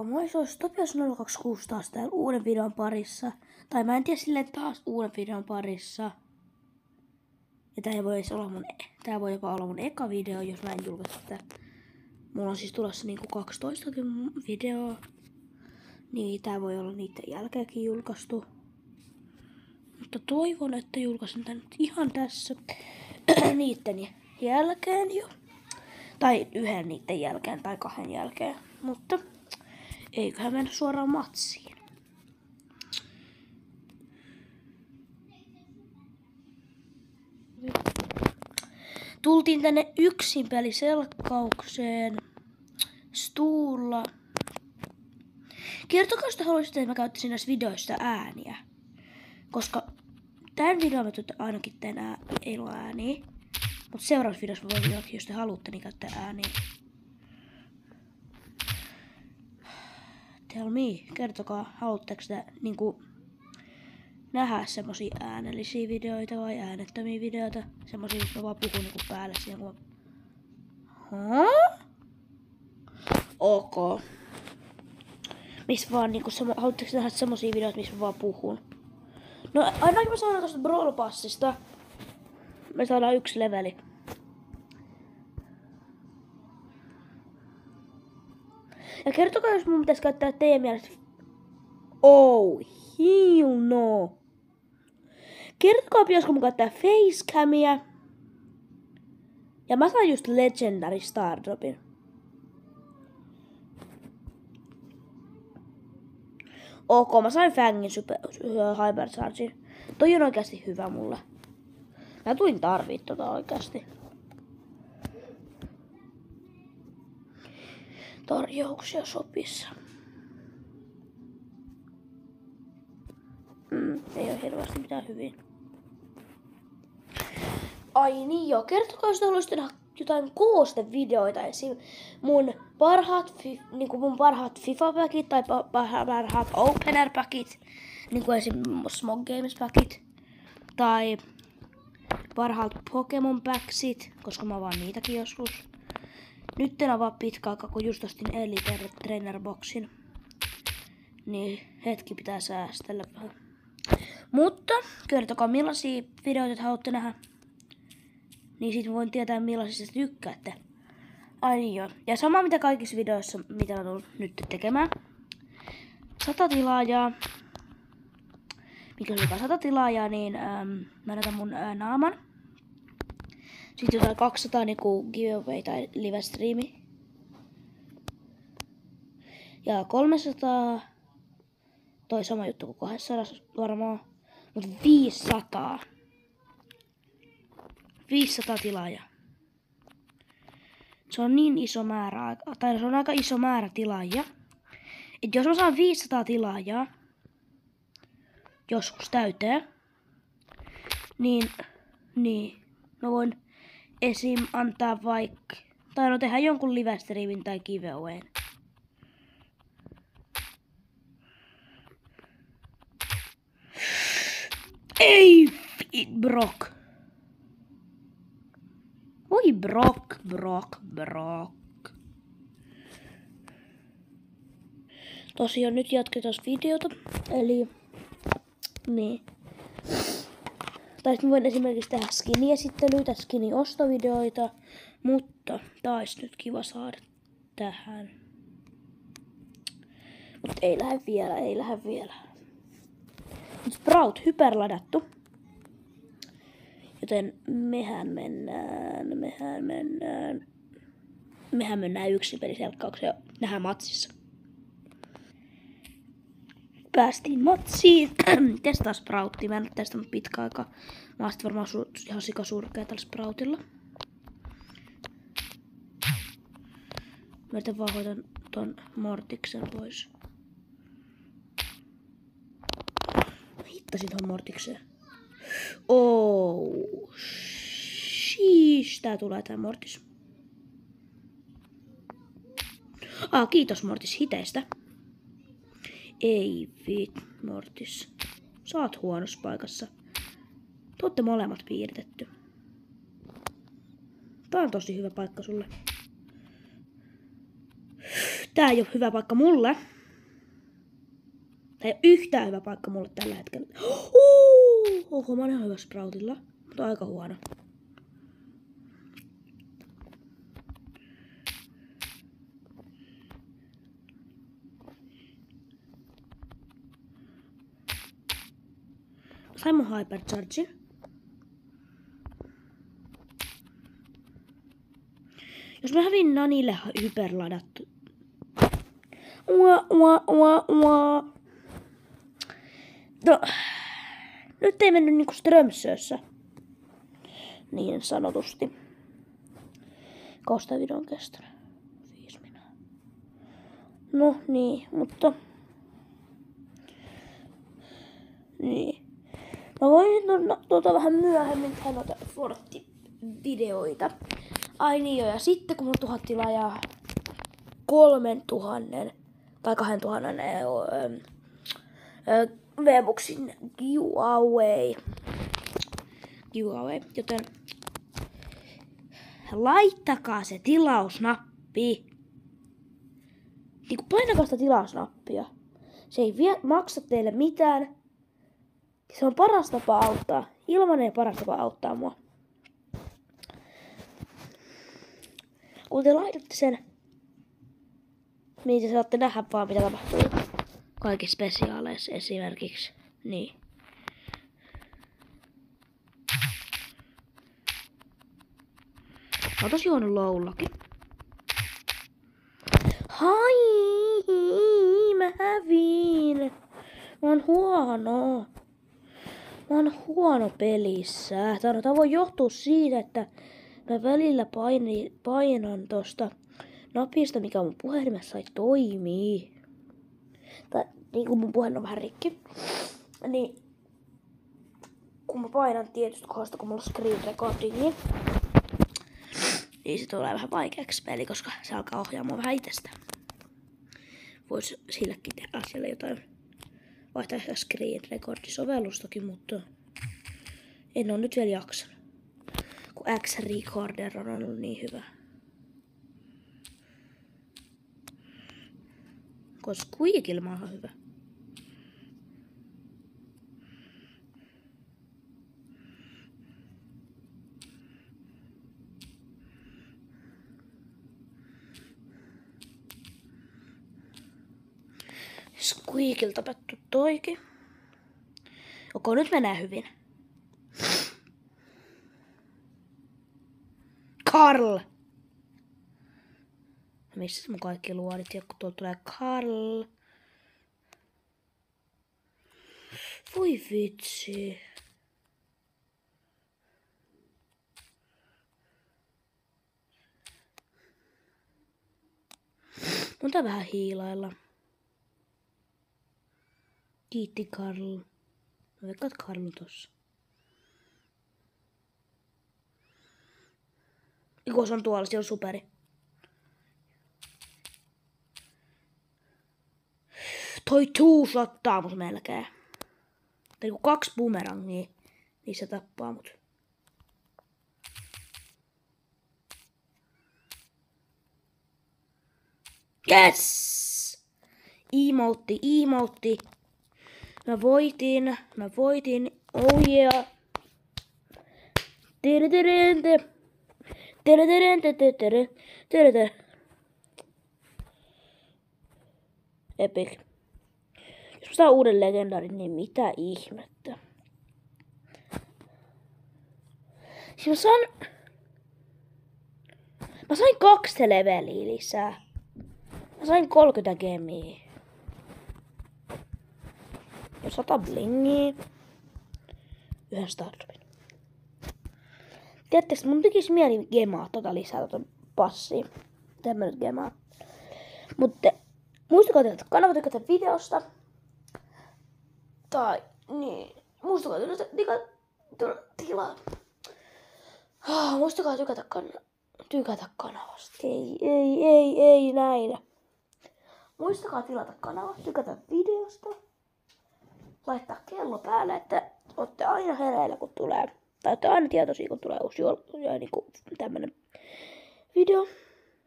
Moi, se olisi Topias026 taas täällä uuden videon parissa. Tai mä en tiedä silleen taas uuden videon parissa. Ja tää voi jopa olla mun eka video, jos mä en julkaise sitä. Mulla on siis tulossa niinku 12 videoa. Niin tää voi olla niiden jälkeenkin julkaistu. Mutta toivon, että julkaisen tän nyt ihan tässä niitten jälkeen jo. Tai yhden niitten jälkeen tai kahden jälkeen. Mutta eiköhän mennä suoraan matsiin. Tultiin tänne yksin peliselkkaukseen Stuulla. Kertokaa, jos te haluaisitte, että mä käyttäisin näissä videoissa ääniä. Koska tämän videon mä ainakin teen ääniä. Mutta seuraavassa videossa mä voin, jos te haluatte, niin käyttää ääniä. Tell me, kertokaa, haluatteko te niinku nähdä semmosia äänellisiä videoita vai äänettömiä videoita? Semmosia, missä mä vaan puhun niinku päälle siihen, kun ok. Missä vaan niinku, haluatteko nähdä semmosia videoita, missä mä vaan puhun? No ainakin mä saadaan tosta Brawl Passista. Me saadaan 1 leveli. Ja kertokaa, jos mun pitäisi käyttää teidän mielestä. Oh, hell no. Kertokaa, pitäisikö mun käyttää facecamia. Ja mä sain just Legendary Stardropin. Ok, mä sain Fangin Hyperchargin. Toi on oikeasti hyvä mulle. Mä tuin tarvii tota oikeasti. Tarjouksia sopissa. Ei oo hirveästi mitään hyvin. Ai niin joo, kertokaa jos te haluaisitte nähdä jotain koostevideoita esim. Mun parhaat FIFA-päkit tai parhaat Opener-päkit. Niinku esim. Smog Games-päkit. Tai parhaat Pokemon-päksit, koska mä vaan niitäkin joskus. Nyt en avaa pitkä aikaa, kun just ostin Elite Trainer Boxin. Niin hetki pitää säästellä vähän. Mutta kertokaa millaisia videoita haluatte nähdä. Niin sit voin tietää millaisista tykkäätte. Ai niin joo. Ja sama mitä kaikissa videoissa, mitä mä tulen nyt tekemään. 100 tilaajaa. Mikä on 100 tilaajaa, niin mä näytän mun naaman. Sitten jotain 200 niinku giveaway tai live streami. Ja 300. Toi sama juttu kuin 200 varmaan. Mut 500. 500 tilaajaa. Se on niin iso määrä, tai se on aika iso määrä tilaajia. Et jos mä saan 500 tilaajaa joskus täyteen, niin mä voin esim. Antaa vaikka, tai no tehdä jonkun live-streamin tai giveawayn. Ei, Brock. Oi, Brock. Tosiaan nyt jatketaan videota, eli niin. Tai sitten voin esimerkiksi tehdä skini-esittelyitä, skini-ostovideoita, mutta taisi nyt kiva saada tähän. Mut ei lähde vielä. Nyt Sprout hyperladattu. Joten mehän mennään yksin peliselkkaukseen nähdään matsissa. Päästiin matsiin. Testaa Sproutia. Mä en ole testannut pitkä aikaa. Mä oon varmaan ihan sikasurkea tällä Sproutilla. Mä yritän vaan hoitan ton Mortiksen pois. Hittasin ton Mortikseen. Oh, sheesh. Tää tulee tää Mortis. Kiitos Mortis hiteistä. Ei Mortis. Sä oot huonossa paikassa. Te ootte molemmat piirtetty. Tää on tosi hyvä paikka sulle. Tää ei oo hyvä paikka mulle. Tää ei oo yhtään hyvä paikka mulle tällä hetkellä. Oho, mä oon ihan hyvä Sproutilla. Mutta aika huono. Sain mun Hyperchargin. Jos mä hävin Nanille hyperladattu. No, nyt ei mennyt niinku Strömsössä. Niin sanotusti. Koska video on kestänyt 5 minuuttia. No niin, mutta... Niin. Mä voin vähän myöhemmin tehdä noita Forti-videoita. Ai niin joo, ja sitten kun mun 1000 tilaajaa 3000 tai 2000 V-Boxin giveaway. Joten laittakaa se tilausnappi. Niin painakaa sitä tilausnappia. Se ei maksa teille mitään. Se on paras tapa auttaa. Ilmanen paras tapa auttaa mua. Kun te laitatte sen, niin te saatte nähdä vaan mitä tapahtuu kaikissa spesiaaleissa esimerkiksi. Niin. Mä oon tosi juonut loullakin. Hai, mä hävin. Mä oon huono. Mä oon huono pelissä. Tämä voi johtua siitä, että mä välillä painan tosta napista, mikä mun puhelimessa ei toimii. Tai niin kuin mun puhelin on vähän rikki. Niin kun mä painan tietystä kohdasta, kun mulla on screen recording, niin se tulee vähän vaikeaksi peli, koska se alkaa ohjaamaan vähän itsestä. Vois silläkin tehdä asialle jotain. Vaihtaa ehkä screen recordisovellustakin, mutta en oo nyt vielä jaksanut. Kun X-Recorder on ollut niin hyvä. Koska Squeakilla on hyvä. Squeakilta tapettu toikin. Okei, nyt menee hyvin. Karl! Missä mun kaikki luodit? Ja kun tuolta tulee Karl. Voi vitsi. Mun tää vähän hiilailla. Kiitti Karl. Mä veikkaan Karl tossa. Kun se on tuolla, se on superi. Toi two-shottaa mut melkein. Tai kun 2 boomerangia, niin se tappaa mut. Yes! Emotti. Mä voitin. Oh yeah. Epic. Jos mä saan uuden legendaarin, niin mitä ihmettä. Siis mä sain 2 leveliä lisää. Mä sain 30 gemiä. Ja 100 blingiä. 1 stardropin. Tiedättekö, mun tekis mieli gemaa lisää passiin. Tämmönet gemaa. Mutta muistakaa tehdä kanava tykätä videosta. Tai niin. Muistakaa muistakaa tykätä kanavasta. Ei näin. Muistakaa tilata kanava, tykätä videosta. Laittaa kello päälle, että ootte aina hereillä kun tulee. Tai ootte aina tietoisia kun tulee uusi niinku tämmönen video.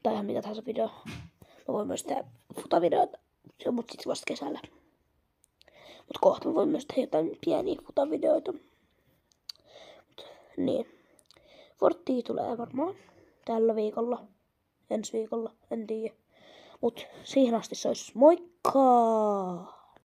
Tai ihan mitä tahansa video. Mä voin myös tehdä futavideoita, mut sit vasta kesällä. Mut kohta mä voin myös tehdä jotain pieniä futavideoita. Niin. Forttia tulee varmaan tällä viikolla. Ensi viikolla, en tiedä. Mut siihen asti se olisi moikka!